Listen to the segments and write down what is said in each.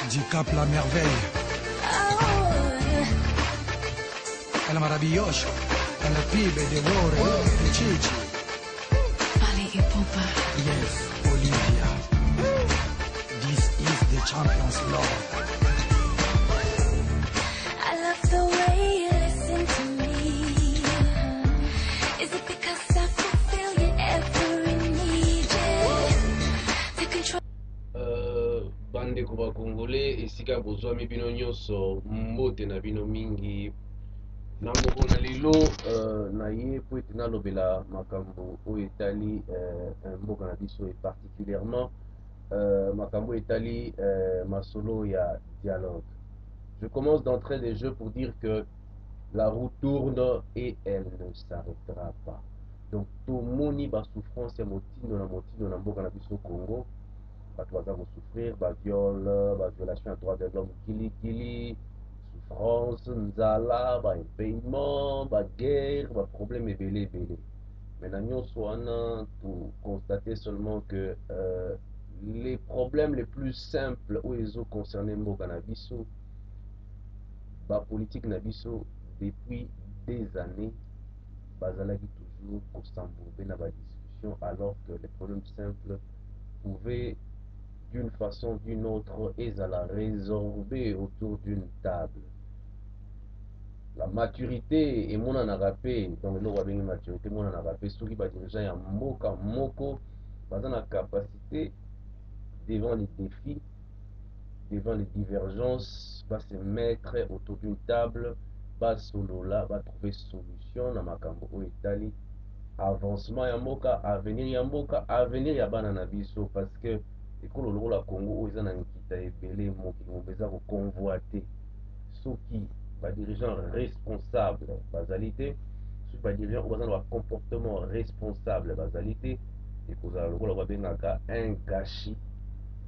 du Cap La Merveille. El maravilloso, el pibe de oro, de Chichi. Fally Ipupa. Yes, Olivia. This is the champion's love. I love the way you listen to me. Is it because I fulfill your every need? To control. Bandeko ba Congolais esika bozwa mi bino nyonso mbote na bino mingi na moko na lelo na ye po ete nalobela makambo oyo etali mboka na biso et particulièrement makambo etali masolo ya dialogue. Je commence d'entrée des jeux pour dire que la roue tourne et elle ne s'arrêtera pas. Donc tomoni ba souffrance ya motindo na mboka na biso Congo. Bato baza kosouffrir baviole baviolation ya droit de l'homme kilikili souffrance nzala baimpayement baguerre baproblème ebele mais na nyonso wana constater seulement que les problèmes les plus simples oyo ezoconcerne mboka na biso bapolitique na biso depuis des années bazalaki toujours kosambourbe na badiscussion alors que les problèmes simples pouvaient d'une façon ou d'une autre et à la résorber autour d'une table. La maturité et mon anarapé, donc le roi béni maturité, mon anarapé, ceux qui va diriger un moka moko, dans la capacité devant les défis, devant les divergences, va se mettre autour d'une table, va solo là, va trouver solution dans makambo au Italie, avancement ya mboka, avenir ya bana na biso parce que ekolo lokola Congo oyo eza na nkita ebele mokili mobeza koconvoite soki badirigeant responsable bazali te soki badirigeant oyo baza na bacomportement responsable bazali te ekozala lokola babengaka un gâchis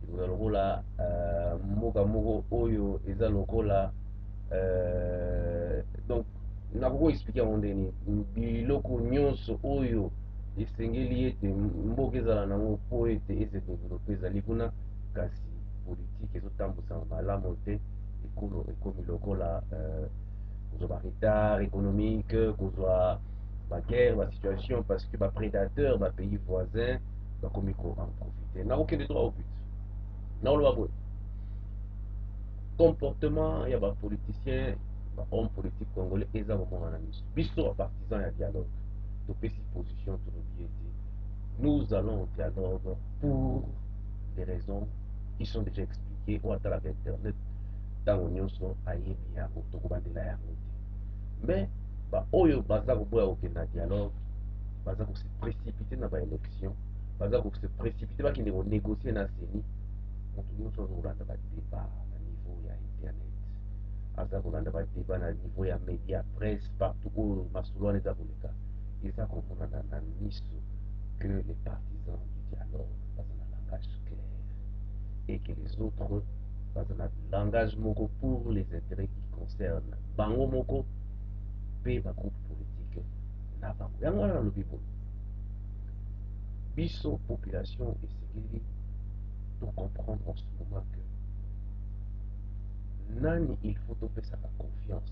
ekozala lokola mboka moko oyo eza lokola donc nakoko explike yango ndeni biloko nyonso oyo esengeli ete mboka ezala nango po ete esedevelope ezali kuna kasi politike ezotambwisama malamu te ekolo ekomi lokola kozwa baretard économique kozwa baguerre basituation parce que baprédateur bapays voisin bakomi koen profite nakokende droit au but nakoloba boye comportement ya bapoliticien bahomme politique congolais eza komona na miso biso bapartisan ya dialogue topesi position tolobi ete nous allons au dialogue pour des raisons qui sont déjà expliquées ou atalaka internet ntango nyonso ayebi yango tokobandela yango te mais baoyo baza koboya kokende na dialogue baza kose précipité na baélection baza kose précipité bakende konégocie na seni moto nyonso aza kolanda badébat na niveau ya internet aza kolanda badébat na niveau ya média presse partout oyo masolo wana eza koleka eza komonana na miso que les partisans du dialogue basent un langage clair et que les autres basent un langage moko pour les intérêts qui concernent bango moko pe ba groupe politique na bango yango wana nalobi boye biso population esengeli to comprendre en ce moment que nani il faut topesaka confiance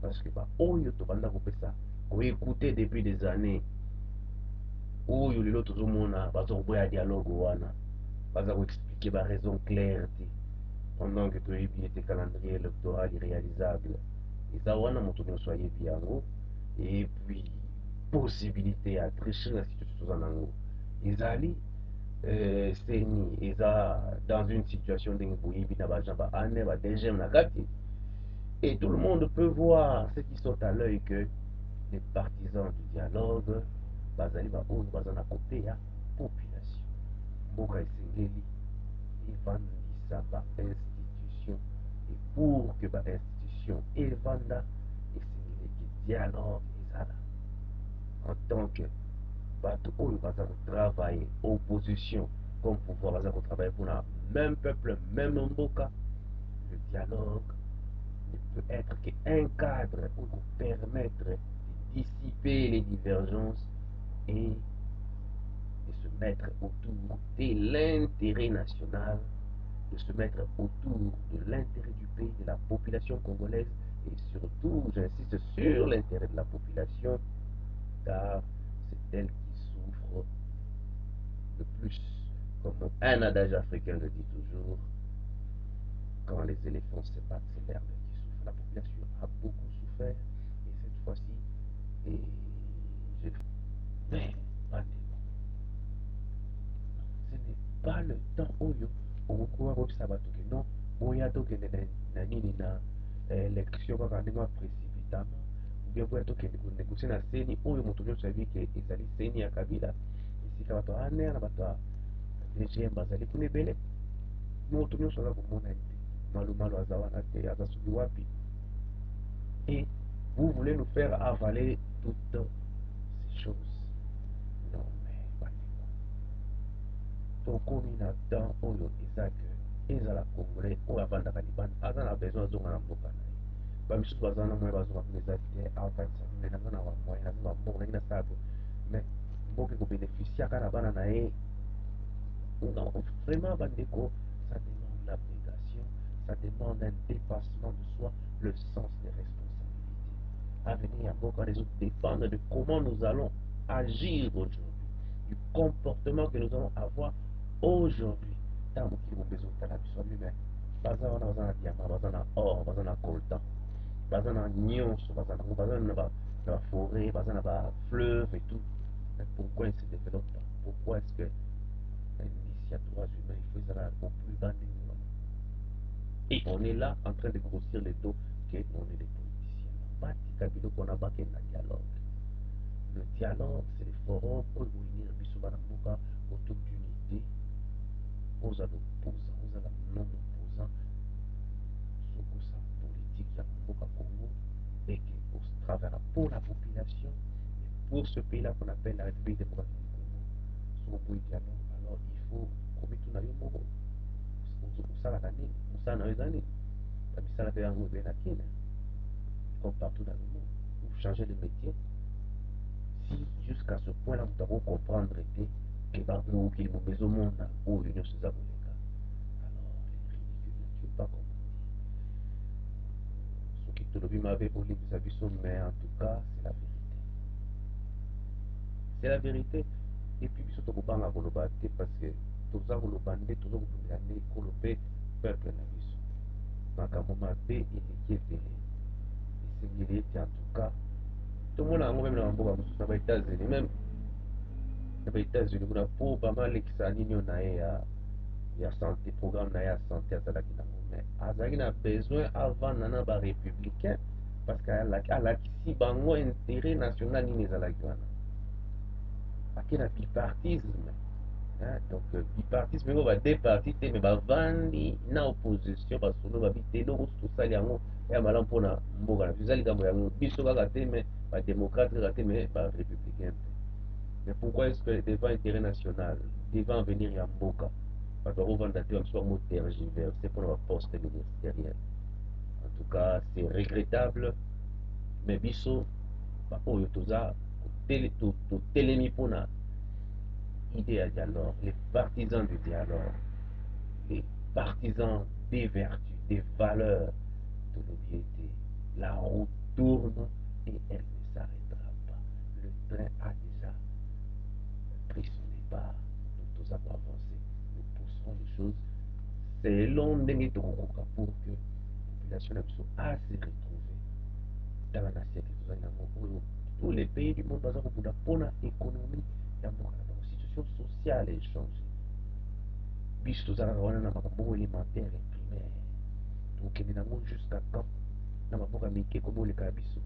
parce que baoyo tobanda kopesa koécouter depuis des années oyo lelo tozomona baza koboya dialogue wana baza koexplike baraison claire te pendant que toyebi ete calendrier électoral irréalisable eza wana moto nyonso ayebi yango et puis possibilité ya tricher na situation toza nango ezali seni eza dans une situation ndenge boyebi na bajan baane badgm na kati et tout le monde peut voir ce qui saute à l'œil que les partisans du dialogue bazali baoyo baza na kote ya population mboka esengeli evandisa bainstitution et pour que bainstitution evanda esengeli eke dialogue ezala en tant que bato oyo baza kotravaille opposition comme pouvoir baza kotravaille mpona même peuple même mboka le dialogue ne peut être qu'un cadre pour permettre de dissiper les divergences et de se mettre autour de l'intérêt national, de se mettre autour de l'intérêt du pays, de la population congolaise, et surtout, j'insiste sur l'intérêt de la population, car c'est elle qui souffre le plus. Comme un adage africain le dit toujours, quand les éléphants se battent, c'est l'herbe qui souffre. La population a beaucoup souffert, et cette fois-ci, et j'ai... Mais, ce n'est pas le temps oyo okokuwa kobisa bato ke non boya tokende na nini na élection kaka ndenge précipitamment ou bien boya tokende konégocie na seni oyo moto nyonso ayebi ke ezali seni ya kabila esika bato ya aner na bato ya dgm bazali kuna ebele moto nyonso aza komona ye te malumalu aza wana te aza soki wapi et vous voulez nous faire avaler toutes ces choses. Non mais bandeko tokomi na temps oyo eza ke ezala congolais oyo avandaka libanda aza na besoin azonga na mboka na ye bamisusu baza na moyen bazonga kuna eza te akanisa me naza na bamoyen naza bamboka nangi nasala to mais mboka ekobénéficiaka na bana na ye non vraiment bandeko ça demande l'abnégation ça demande un dépassement de soi le sens des responsabilités avenir ya mboka les autres dépendent de comment nous allons agir aujourd'hui du comportement que nous allons avoir aujourd'hui ntango mokili mobezo otala biso bime baza wana baza na diamant baza na or baza na coltan baza na nyonso baza nango baza na baforêt baza na bafleuve et tout mais pourquoi ils se développent pas pourquoi est-ce que l'initiatoire humain il faut ezala au plus bas des niveaux et on est là en train de grossir les dos que on est des politiciens batika biloko na bakenda dialogue le dialogue c'est le forum oyo kounir biso bana mboka autour d'unité oza l'opposant oza la non opposant sokosa politique ya mboka Congo et que au travers pour la population et pour ce pays là qu'on appelle la République démocratique du Congo sokoboyi dialogue alors il faut komituna yo moko osalaka nini mosala na yo eza nini bamisala mpe yango ebe na kina comme partout dans le monde ou changer de métier si jusqu'à ce point là moto akocomprendre te ke mokili mobezomonda oyo nyonso eza koleka alors ridicule ne tue pas comme on dit soki tolobi mabe olimbisa biso mais en tout cas c'est la vérité et puis biso tokobanga koloba te parce que toza koloba nde toza kobundela nde ekolo mpe peuple na biso makambo mabe eleki ebele esengeli ete en tout cas tomona yango meme na bamboka mosusu na baétats-unis même na baétats-unis kuna mpo bamalekisa nini oyo na ye ya santé programme na ye ya santé azalaki nango mais azalaki na besoin avanda na barépublicain parce que alakisi bango intérêt national nini ezalaki wana ake na bipartisme donc bipartisme oyo bade parti te me bavandi na opposition basolo babi te eloko so tosali yango ya malamu mpona mboka na biso eza likambo yango biso kaka te me badémocrate kaka te me barépublicain te mais pourquoi est ce que devant intérêt national devant avenir ya mboka bato bakovanda te bamiso bango tergiverse mpona baposte ministériel en tout cas c'est regrettable mais biso oyo toza totelemi mpona idée à dialogue, les partisans du dialogue, les partisans des vertus, des valeurs de l'obéité. La roue tourne et elle ne s'arrêtera pas. Le train a déjà pris son départ. Nous tous avons avancé. Nous pousserons les choses selon Ndenge Tokokoka pour que la population a se retrouver dans la siècle tous les pays du monde basent pour l'économie et la situation sociale est changée. Biso tozalaka wana na makambo élémentaire et primaire tokende nango jusqu'à quand na maboka mike komi oleka ya biso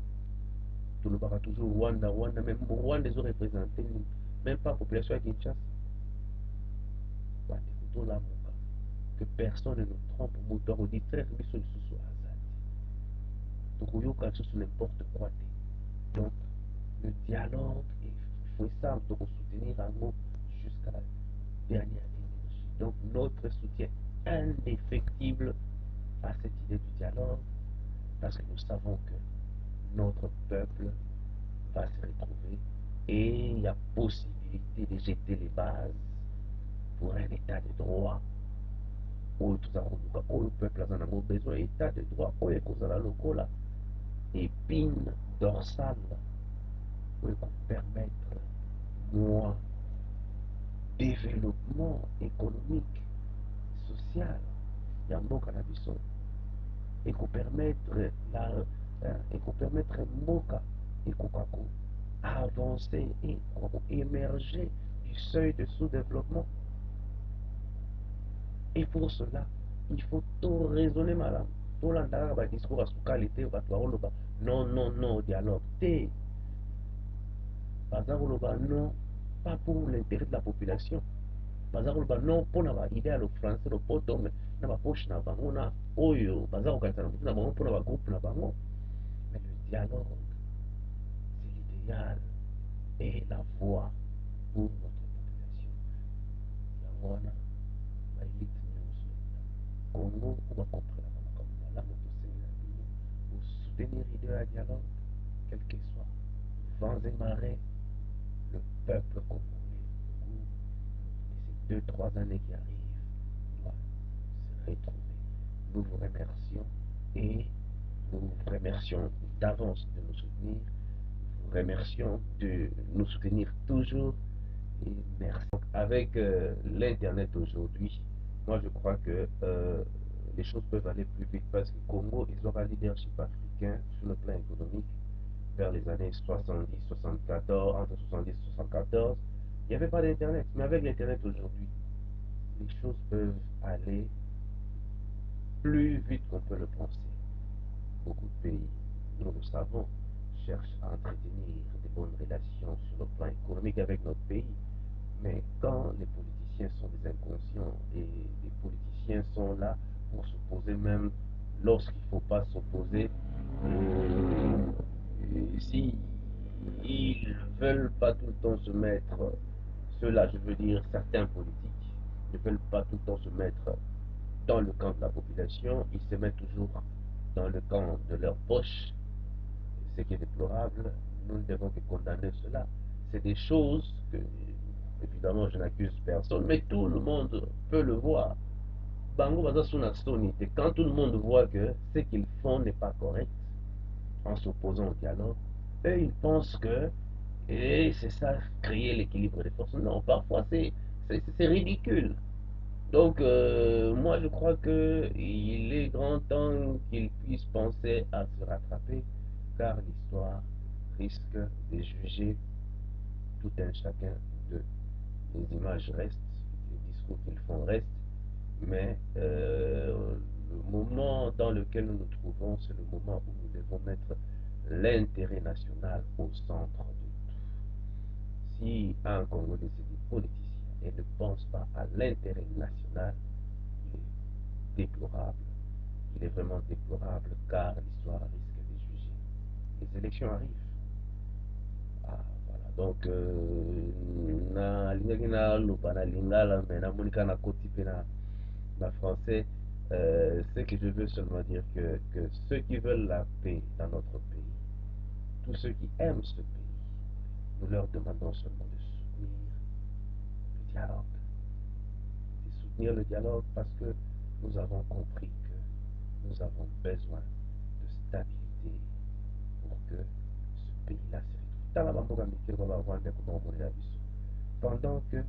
tolobaka toujours rwanda rwanda même rwanda ezoreprésente même pas population ya kinshasa bandeko tolamuka que personne ne nous trompe moto akodistraire biso lisusu aza te tokoyoka lisusu n'importe quoi te donc le dialogue il faut ça tokosoutenir yango jusqu'à la dernière énergie. Donc notre soutien indéfectible à cette idée du dialogue, parce que nous savons que notre peuple va se retrouver et il y a possibilité de jeter les bases pour un état de droit oyo toza koluka oyo peuple aza nango besoin état de droit oyo ekozala lokola épine dorsale oyo ekopermettre moi développement économique social ya mboka na biso ekopermettre ekopermettre mboka ekoka ko avancer ekoka ko émerger du seuil de sous-développement. Et pour cela, il faut tout raisonner malamu. tolanda kaka badiscours ya sukali te bato bakoloba non non non au dialogue te, baza koloba non pas pour l'intérêt de la population, baza koloba non mpona baidée ya lofrançais lopoto na bapoche na bango na oyo baza kokanisa na motu na bango mpona bagroupe na bango. Mais le dialogue, c'est l'idéal et la voie pour notre population. Yango wana baélite nyonso Congo oyo bakomprena makambo malamu tosengela bino soutenir l'idée ya dialogue, quel que soit vents et marées, le peuple congolais au cours de ces 2-3 années qui arrivent doit se retrouver. Nous vous remercions et nous vous remercions d'avance de nous soutenir. Nous vous remercions de nous soutenir toujours et merci. Donc, avec l'Internet aujourd'hui, moi je crois que les choses peuvent aller plus vite parce que Congo, ils ont un leadership africain sur le plan économique vers les années 70, 74, entre 70 et 74. Il n'y avait pas d'Internet, mais avec l'Internet aujourd'hui, les choses peuvent aller plus vite qu'on peut le penser. Beaucoup de pays, nous le savons, cherchent à entretenir de bonnes relations sur le plan économique avec notre pays. Mais quand les politiciens sont des inconscients et les politiciens sont là pour s'opposer même lorsqu'il ne faut pas s'opposer, si ils ne veulent pas tout le temps se mettre, ceux-là, je veux dire certains politiques, ne veulent pas tout le temps se mettre dans le camp de la population, ils se mettent toujours dans le camp de leur poche, ce qui est déplorable. Nous ne devons que condamner cela. C'est des choses que, évidemment, je n'accuse personne, mais tout le monde peut le voir. Bango baza suna sonité. Quand tout le monde voit que ce qu'ils font n'est pas correct, en s'opposant au dialogue, eux ils pensent que et c'est ça créer l'équilibre des forces. Non, parfois c'est ridicule. Donc moi je crois que il est grand temps qu'ils puissent penser à se rattraper, car l'histoire risque de juger tout un chacun d'eux. Les images restent, les discours qu'ils font restent, mais le moment dans lequel nous nous trouvons, c'est le moment où nous devons mettre l'intérêt national au centre de tout. Si un Congolais se dit politicien et ne pense pas à l'intérêt national, il est déplorable. Il est vraiment déplorable car l'histoire risque de juger. Les élections arrivent. Ah, voilà. Donc, na lingaki na loba na lingala mais na monika na koti pe na français, ce que je veux seulement dire que ceux qui veulent la paix dans notre pays, tous ceux qui aiment ce pays, nous leur demandons seulement de soutenir le dialogue. De soutenir le dialogue parce que nous avons compris que nous avons besoin de stabilité pour que ce pays-là se retrouve. Pendant que les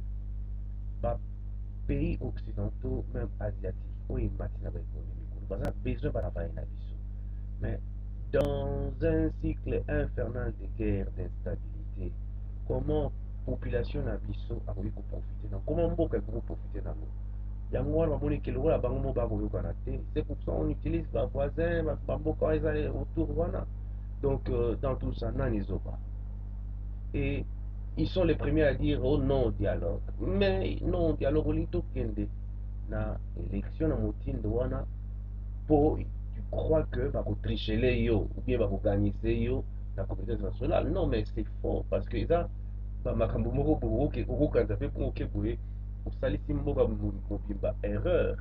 pays occidentaux, même asiatiques, où ils ont besoin de travailler. Mais dans un cycle infernal de guerre, d'instabilité, comment la population nabiso a pu profiter? Comment Mboka a pu profiter? C'est pour ça qu'on utilise les voisins, autour. Donc, dans tout ça, Nanizoba. Et ils sont les premiers à dire oh non au dialogue. Mais non au dialogue, on est na élection à Moutindo wana po tu crois que va tricher les yo ou bien va gagner yo la compétition nationale. Non, mais c'est faux parce que ça makambo moko boke okokanza pe pour oke boye osalisi mboka mobimba erreur.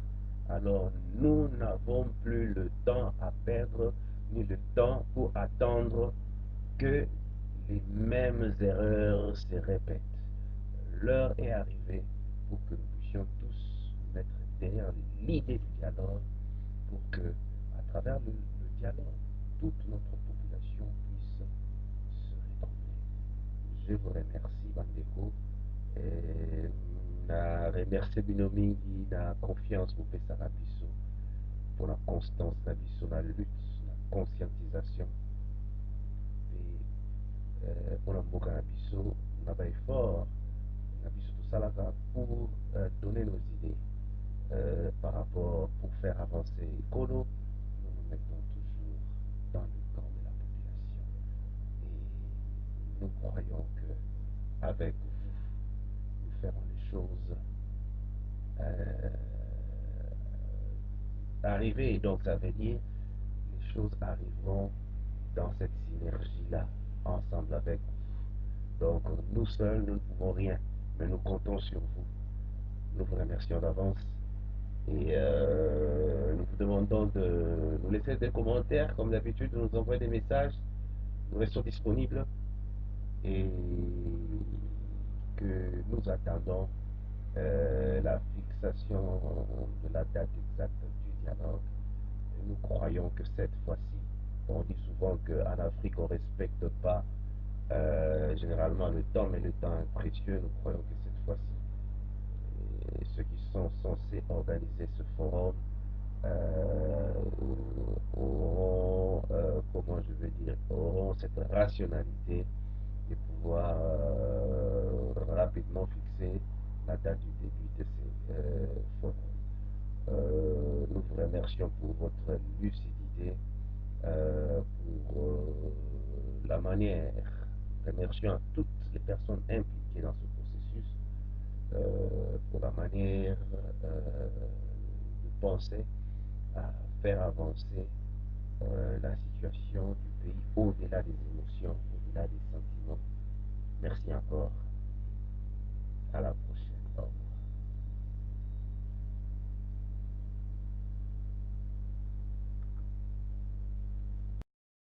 Alors nous n'avons plus le temps à perdre ni le temps pour attendre que les mêmes erreurs se répètent. L'heure est arrivée pour que nous puissions tous mettre derrière l'idée du dialogue pour que, à travers le dialogue, toute notre population puisse se retrouver. Je vous remercie, Bandeko. Et na remercie Binomingi, na confiance pour Pesara Biso, pour la constance na biso, la lutte, la conscientisation. Et pour la mboka na biso, na ba effort, na biso tout ça là pour donner nos idées par rapport, pour faire avancer Kolo. Nous nous mettons toujours dans le camp de la population. Et nous croyons que avec vous, nous ferons les choses euh, arriver. Donc ça veut dire les choses arriveront dans cette synergie-là, ensemble avec vous. Donc nous seuls, nous ne pouvons rien, mais nous comptons sur vous. Nous vous remercions d'avance et nous vous demandons de nous laisser des commentaires, comme d'habitude, de nous envoyer des messages. Nous restons disponibles et que nous attendons la fixation de la date exacte du dialogue. Et nous croyons que cette fois-ci, on dit souvent qu'en Afrique, on ne respecte pas généralement le temps, mais le temps est précieux. Nous croyons que cette fois-ci, ceux qui sont censés organiser ce forum auront, comment je veux dire, auront cette rationalité de pouvoir rapidement fixer la date du début de ces forums. Nous vous remercions pour votre lucidité, pour la manière, remercions à toutes les personnes impliquées dans ce processus, pour la manière de penser à faire avancer la situation du pays au-delà des émotions, au-delà des sentiments. Merci encore. À la prochaine.